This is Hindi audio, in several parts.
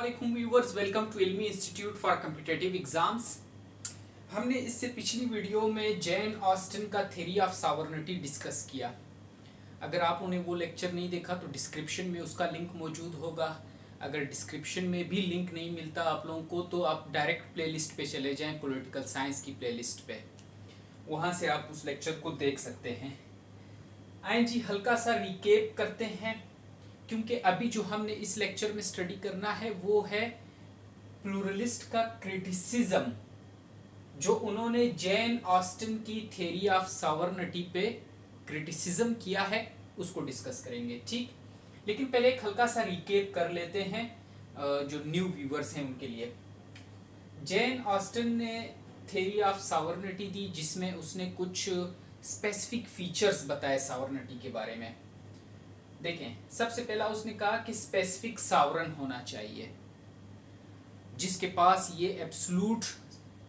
अस्सलामुअलैकुम viewers, welcome to Ilmi institute for competitive exams. हमने इससे पिछली वीडियो में जैन ऑस्टिन का थ्योरी ऑफ सॉवरेनिटी डिस्कस किया। अगर आपने वो लेक्चर नहीं देखा तो डिस्क्रिप्शन में उसका लिंक मौजूद होगा। अगर डिस्क्रिप्शन में भी लिंक नहीं मिलता आप लोगों को तो आप डायरेक्ट प्लेलिस्ट पे चले जाएं, पॉलिटिकल साइंस की प्लेलिस्ट पे, वहाँ से आप उस लेक्चर को देख सकते हैं। आए जी, हल्का सा रिकेप करते हैं, क्योंकि अभी जो हमने इस लेक्चर में स्टडी करना है वो है प्लूरलिस्ट का क्रिटिसिज्म, जो उन्होंने जैन ऑस्टिन की थ्योरी ऑफ सॉवरेनिटी पे क्रिटिसिज्म किया है, उसको डिस्कस करेंगे। ठीक, लेकिन पहले एक हल्का सा रिकेप कर लेते हैं जो न्यू व्यूअर्स हैं उनके लिए। जैन ऑस्टिन ने थ्योरी ऑफ सॉवरेनिटी दी, जिसमें उसने कुछ स्पेसिफिक फीचर्स बताए सॉवरेनिटी के बारे में। देखें, सबसे पहला उसने कहा कि स्पेसिफिक सॉवरेन होना चाहिए, जिसके पास ये एब्सोल्यूट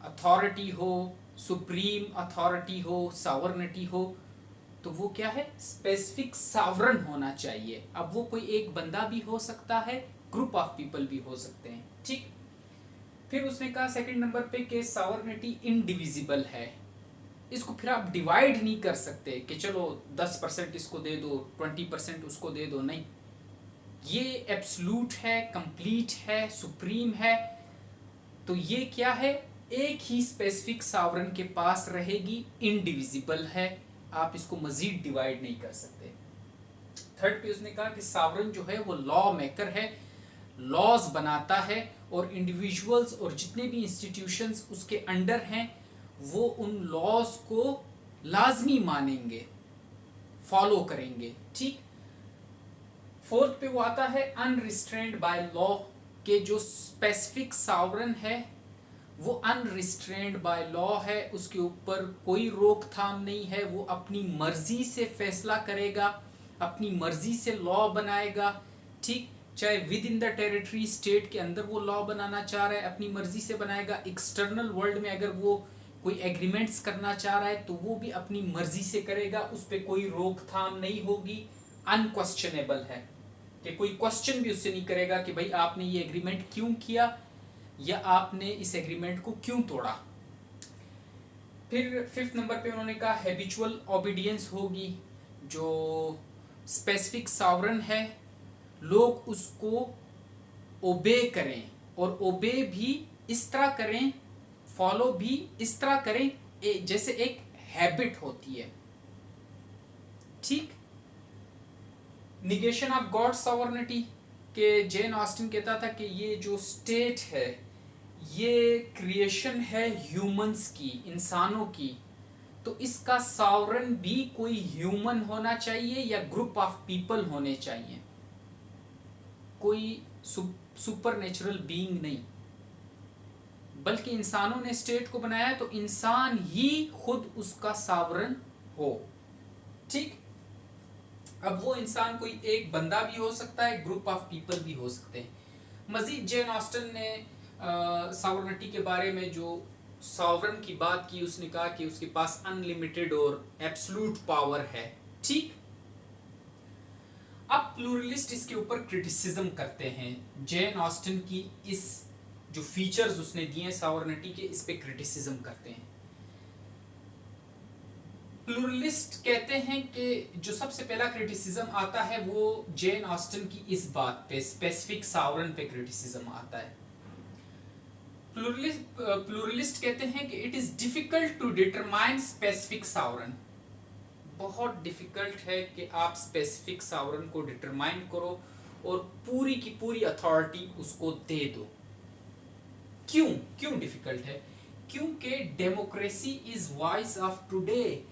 अथॉरिटी हो, सुप्रीम अथॉरिटी हो, सॉवरेनिटी हो, तो वो क्या है? स्पेसिफिक सॉवरेन होना चाहिए। अब वो कोई एक बंदा भी हो सकता है, ग्रुप ऑफ पीपल भी हो सकते हैं। ठीक, फिर उसने कहा सेकंड नंबर पे कि सॉवरेनिटी इनडिविजिबल है। इसको फिर आप डिवाइड नहीं कर सकते कि चलो 10% इसको दे दो, 20% उसको दे दो, नहीं। ये एब्सोल्यूट है, कंप्लीट है, सुप्रीम है। तो ये क्या है? एक ही स्पेसिफिक सॉवरेन के पास रहेगी, इनडिविजिबल है, आप इसको मजीद डिवाइड नहीं कर सकते। थर्ड पे उसने कहा कि सॉवरेन जो है वो लॉ मेकर है, लॉज बनाता है, और इंडिविजुअल्स और जितने भी इंस्टीट्यूशंस उसके अंडर हैं वो उन लॉज को लाजमी मानेंगे, फॉलो करेंगे। ठीक, फोर्थ पे वो आता है अनरिस्ट्रेन्ड बाय लॉ, के जो स्पेसिफिक सॉवरेन है वो अनरिस्ट्रेन्ड बाय लॉ है, उसके ऊपर कोई रोकथाम नहीं है, वो अपनी मर्जी से फैसला करेगा, अपनी मर्जी से लॉ बनाएगा। ठीक, चाहे with in the territory, state के अंदर वो लॉ बनाना चाह रहा है अपनी मर्जी से बनाएगा, एक्सटर्नल वर्ल्ड में अगर वो कोई एग्रीमेंट्स करना चाह रहा है तो वो भी अपनी मर्जी से करेगा, उस पर कोई रोकथाम नहीं होगी, अनक्वेश्चनेबल है, कि कोई क्वेश्चन भी उससे नहीं करेगा कि भाई आपने ये एग्रीमेंट क्यों किया या आपने इस एग्रीमेंट को क्यों तोड़ा। फिर फिफ्थ नंबर पे उन्होंने कहा हैबिचुअल ओबीडियंस होगी, जो स्पेसिफिक सॉवरेन है लोग उसको ओबे करें, और ओबे भी इस तरह करें, फॉलो भी इस तरह करें जैसे एक हैबिट होती है। ठीक, निगेशन ऑफ गॉड सॉवरेनिटी, के जैन ऑस्टिन कहता था कि ये जो स्टेट है ये क्रिएशन है ह्यूमंस की, इंसानों की, तो इसका सॉवरेन भी कोई ह्यूमन होना चाहिए या ग्रुप ऑफ पीपल होने चाहिए, कोई सुपर नेचुरल बीइंग नहीं, बल्कि इंसानों ने स्टेट को बनाया है तो इंसान ही खुद उसका सॉवरेन हो। ठीक, अब वो इंसान कोई एक बंदा भी हो सकता है, ग्रुप ऑफ पीपल भी हो सकते हैं। मजीद जैन ऑस्टिन ने सॉवरेनिटी के बारे में जो सॉवरेन की बात की, उसने कहा कि उसके पास अनलिमिटेड और एब्सोल्यूट पावर है। ठीक, अब प्लूरलिस्ट इसके ऊपर क्रिटिसिज्म करते हैं, जैन ऑस्टिन की इस जो फीचर्स उसने दिए सॉवरेनिटी के, इस पे क्रिटिसिज्म करते हैं। प्लूरलिस्ट कहते हैं कि जो सबसे पहला क्रिटिसिज्म आता है वो जैन ऑस्टिन की इस बात पे, स्पेसिफिक सॉवरेन पे क्रिटिसिज्म आता है। प्लूरलिस्ट कहते हैं कि it is difficult to determine specific sovereign, बहुत डिफिकल्ट है कि आप स्पेसिफिक सॉवरेन को डिटरमाइन करो और पूरी की पूरी अथॉरिटी उसको दे दो। क्यों डिफिकल्ट है? क्योंकि democracy is voice of today.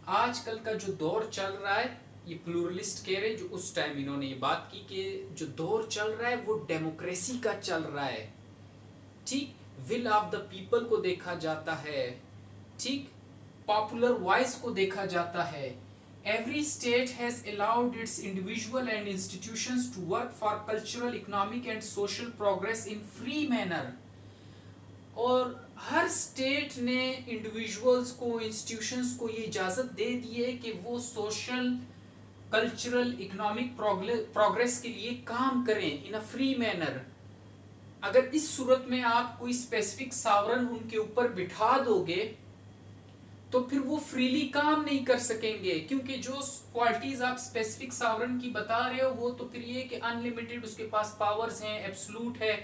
आजकल का जो दौर चल रहा है, ये प्लूरलिस्ट कह रहे, जो उस टाइम इन्होंने ये बात की कि जो दौर चल रहा है वो डेमोक्रेसी का चल रहा है। ठीक, विल ऑफ द पीपल को देखा जाता है, ठीक, पॉपुलर वॉइस को देखा जाता है। Every state has allowed its individual and institutions to work for cultural, economic and social progress in free manner. और हर स्टेट ने इंडिविजुअल्स को, इंस्टीट्यूशंस को ये इजाज़त दे दी है कि वो सोशल, कल्चरल, इकोनॉमिक प्रोग्रेस के लिए काम करें इन अ फ्री मैनर। अगर इस सूरत में आप कोई स्पेसिफिक सावरन उनके ऊपर बिठा दोगे तो फिर वो फ्रीली काम नहीं कर सकेंगे, क्योंकि जो क्वालिटीज आप स्पेसिफिक सावरन की बता रहे हो वो तो फिर ये कि अनलिमिटेड उसके पास पावर्स हैं, एब्सोल्यूट है,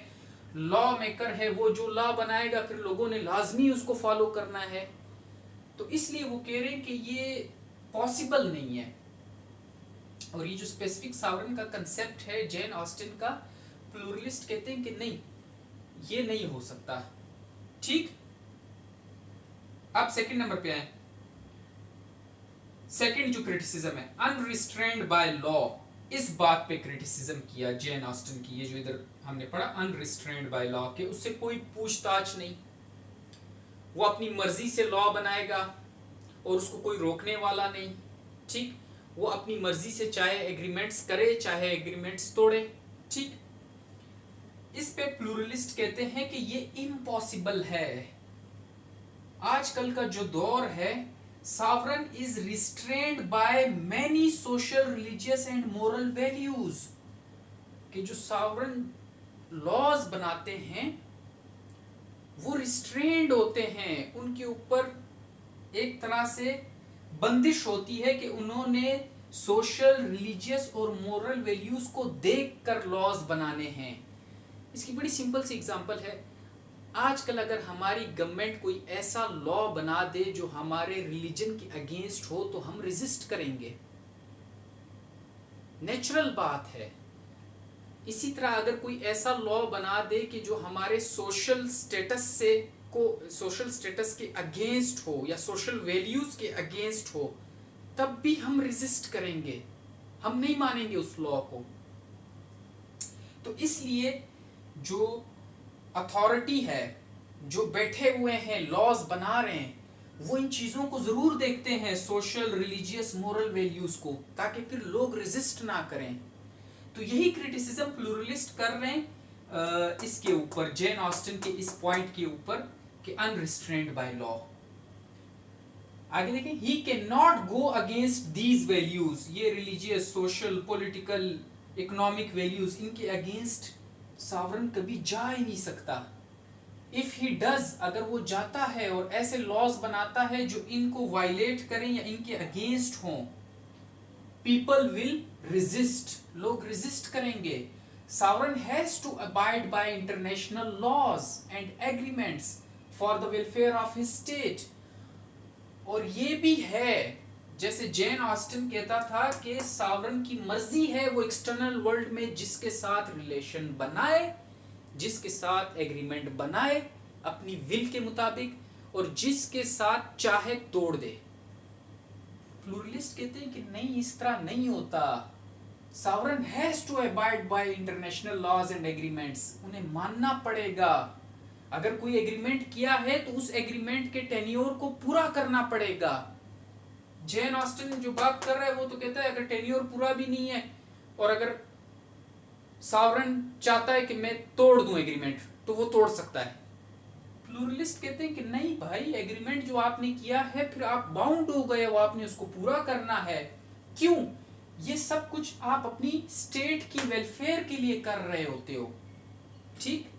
लॉ मेकर है, वो जो लॉ बनाएगा फिर लोगों ने लाजमी उसको फॉलो करना है। तो इसलिए वो कह रहे हैं कि ये पॉसिबल नहीं है। और ये जो स्पेसिफिक सावरन का कंसेप्ट है जेन ऑस्टिन का, प्लूरलिस्ट कहते हैं कि नहीं, ये नहीं हो सकता। ठीक, अब सेकंड नंबर पे आए। सेकंड जो क्रिटिसिज्म है, अनरिस्ट्रेन्ड बाय लॉ, इस बात पे क्रिटिसिज्म किया जेन ऑस्टिन की। ये जो इधर हमने पढ़ा अनरिस्ट्रेन्ड बाय लॉ, के उससे कोई पूछताछ नहीं, वो अपनी मर्जी से लॉ बनाएगा और उसको कोई रोकने वाला नहीं। ठीक, वो अपनी मर्जी से चाहे एग्रीमेंट्स करे चाहे एग्रीमेंट्स तोड़े। ठीक, इस पे प्लूरलिस्ट कहते हैं कि ये इम्पॉसिबल है। आजकल का जो दौर है, sovereign is restrained by many social, religious and moral values, कि जो सावरन लॉज बनाते हैं वो रिस्ट्रेन्ड होते हैं, उनके ऊपर एक तरह से बंदिश होती है कि उन्होंने सोशल, रिलीजियस और मोरल वैल्यूज को देखकर लॉज बनाने हैं। इसकी बड़ी सिंपल सी एग्जांपल है, आजकल अगर हमारी गवर्नमेंट कोई ऐसा लॉ बना दे जो हमारे रिलीजन के अगेंस्ट हो तो हम रेजिस्ट करेंगे, नेचुरल बात है। इसी तरह अगर कोई ऐसा लॉ बना दे कि जो हमारे सोशल स्टेटस के अगेंस्ट हो या सोशल वैल्यूज के अगेंस्ट हो, तब भी हम रेजिस्ट करेंगे, हम नहीं मानेंगे उस लॉ को। तो इसलिए जो अथॉरिटी है, जो बैठे हुए हैं लॉज बना रहे हैं, वो इन चीजों को जरूर देखते हैं, सोशल, रिलीजियस, मोरल वैल्यूज को, ताकि फिर लोग रेजिस्ट ना करें। तो यही क्रिटिसिज्म प्लूरलिस्ट कर रहे हैं इसके ऊपर, जेन ऑस्टिन के इस पॉइंट के ऊपर कि अनरिस्ट्रेन्ड बाय लॉ। आगे देखें, he can not go against these values, ये religious, social, political, economic values, इनके अगेंस्ट सावरन कभी जा ही नहीं सकता। इफ ही डज, अगर वो जाता है और ऐसे लॉज बनाता है जो इनको वायलेट करें या इनके अगेंस्ट हों, पीपल विल रेजिस्ट, लोग रेजिस्ट करेंगे। Sovereign has to abide by international laws and agreements for the welfare of his state. और ये भी है, जैसे जेन ऑस्टिन कहता था कि सावरन की मर्जी है वो एक्सटर्नल वर्ल्ड में जिसके साथ रिलेशन बनाए, जिसके साथ एग्रीमेंट बनाए अपनी विल के मुताबिक, और जिसके साथ चाहे तोड़ दे। प्लूरलिस्ट कहते हैं कि नहीं, इस तरह नहीं होता। Sovereign has to abide by international laws and agreements, उन्हें मानना पड़ेगा। अगर कोई एग्रीमेंट किया है तो उस एग्रीमेंट के टेन्योर को पूरा करना पड़ेगा। जेन ऑस्टिन जो बात कर रहा है वो तो कहता है अगर टेन्योर पूरा भी नहीं है और अगर सावरन चाहता है कि मैं तोड़ दूं एग्रीमेंट, तो वो तोड़ सकता है। प्लूरलिस्ट कहते हैं कि नहीं भाई, एग्रीमेंट जो आपने किया है फिर आप बाउंड हो गए हो, आपने उसको पूरा करना है। क्यों? ये सब कुछ आप अपनी स्टेट की वेलफेयर के लिए कर रहे होते हो। ठीक,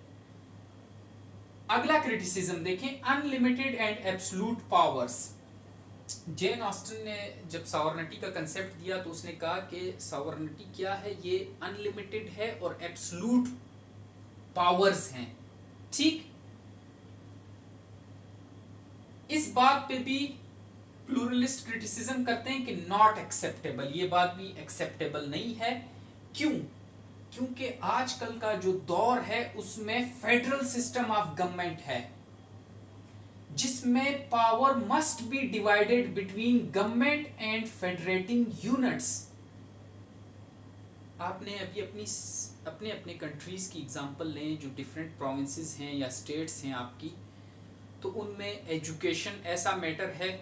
अगला क्रिटिसिज्म देखें, unlimited and absolute powers. Jane Austen ने जब सॉवरेनिटी का कंसेप्ट दिया तो उसने कहा कि सॉवरेनिटी क्या है, ये अनलिमिटेड है और एब्सोल्यूट पावर्स हैं। ठीक, इस बात पे भी प्लूरलिस्ट क्रिटिसिज्म करते हैं कि नॉट एक्सेप्टेबल, ये बात भी एक्सेप्टेबल नहीं है। क्यों? क्योंकि आजकल का जो दौर है उसमें फेडरल सिस्टम ऑफ गवर्नमेंट है, जिसमें power must be divided between government and federating units. आपने अभी अपने अपने कंट्रीज की एग्जांपल लें, जो डिफरेंट प्रोविंसेस हैं या स्टेट्स हैं आपकी, तो उनमें एजुकेशन ऐसा मैटर है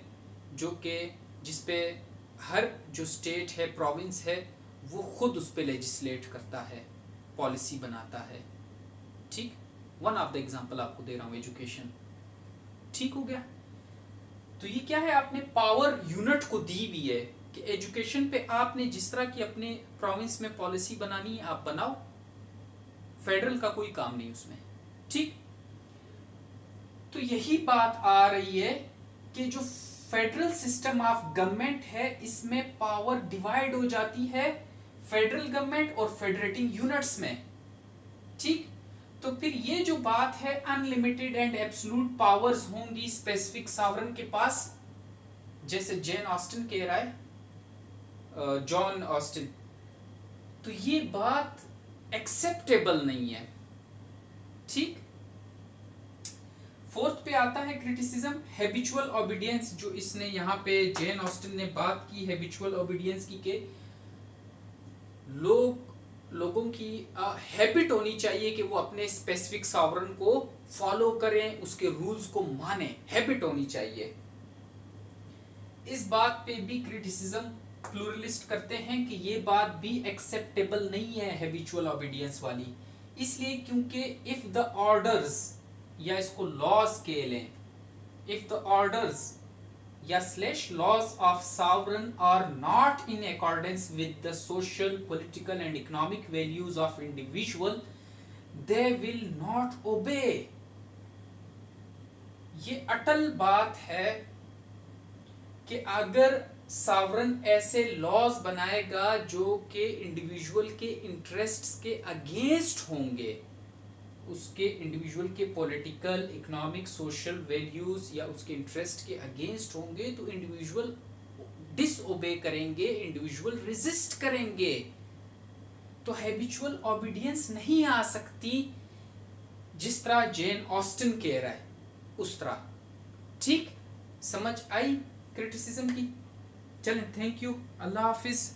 जो कि जिस पे हर जो स्टेट है, प्रोविंस है, वो खुद उस पे लेजिस्लेट करता है, पॉलिसी बनाता है। ठीक, वन ऑफ द एग्जांपल आपको दे रहा हूँ, एजुकेशन। ठीक हो गया? तो ये क्या है, आपने पावर यूनिट को दी हुई है कि एजुकेशन पे आपने जिस तरह की अपने प्रोविंस में पॉलिसी बनानी है आप बनाओ। फेडरल का कोई काम नहीं उसमें, ठीक। तो यही बात आ रही है कि जो फेडरल सिस्टम ऑफ गवर्नमेंट है इसमें पावर डिवाइड हो जाती है फेडरल गवर्नमेंट और फेडरेटिंग यूनिट्स में, ठीक। तो फिर ये जो बात है अनलिमिटेड एंड एब्सोल्यूट पावर्स होंगी स्पेसिफिक सॉवरेन के पास, जैसे जेन ऑस्टिन कह रहा है, जॉन ऑस्टिन, तो ये बात एक्सेप्टेबल नहीं है, ठीक। फोर्थ पे आता है क्रिटिसिज्म हैबिचुअल ओबीडियंस, जो इसने यहाँ पे जेन ऑस्टिन ने बात की हैबिचुअल ओबीडियंस की के लोगों की हैबिट होनी चाहिए कि वो अपने स्पेसिफिक सॉवरेन को फॉलो करें, उसके रूल्स को माने, हैबिट होनी चाहिए। इस बात पे भी क्रिटिसिज्म प्लूरलिस्ट करते हैं कि ये बात भी एक्सेप्टेबल नहीं है हैबिचुअल ओबीडियंस वाली, इसलिए क्योंकि इफ द ऑर्डर्स या इसको लॉज कह लें, इफ द ऑर्डर्स या slash laws of sovereign are not in accordance with the social political and economic values of individual they will not obey. ये अटल बात है कि अगर सॉवरेन ऐसे लॉज बनाएगा जो कि इंडिविजुअल के इंटरेस्ट्स के अगेंस्ट होंगे, उसके इंडिविजुअल के पॉलिटिकल इकोनॉमिक सोशल वैल्यूज या उसके इंटरेस्ट के अगेंस्ट होंगे, तो इंडिविजुअल डिसओबे करेंगे, इंडिविजुअल रेजिस्ट करेंगे, तो हैबिचुअल ओबीडियंस नहीं आ सकती जिस तरह जेन ऑस्टिन कह रहा है उस तरह, ठीक। समझ आई क्रिटिसिज्म की? चलें, थैंक यू, अल्लाह हाफिज।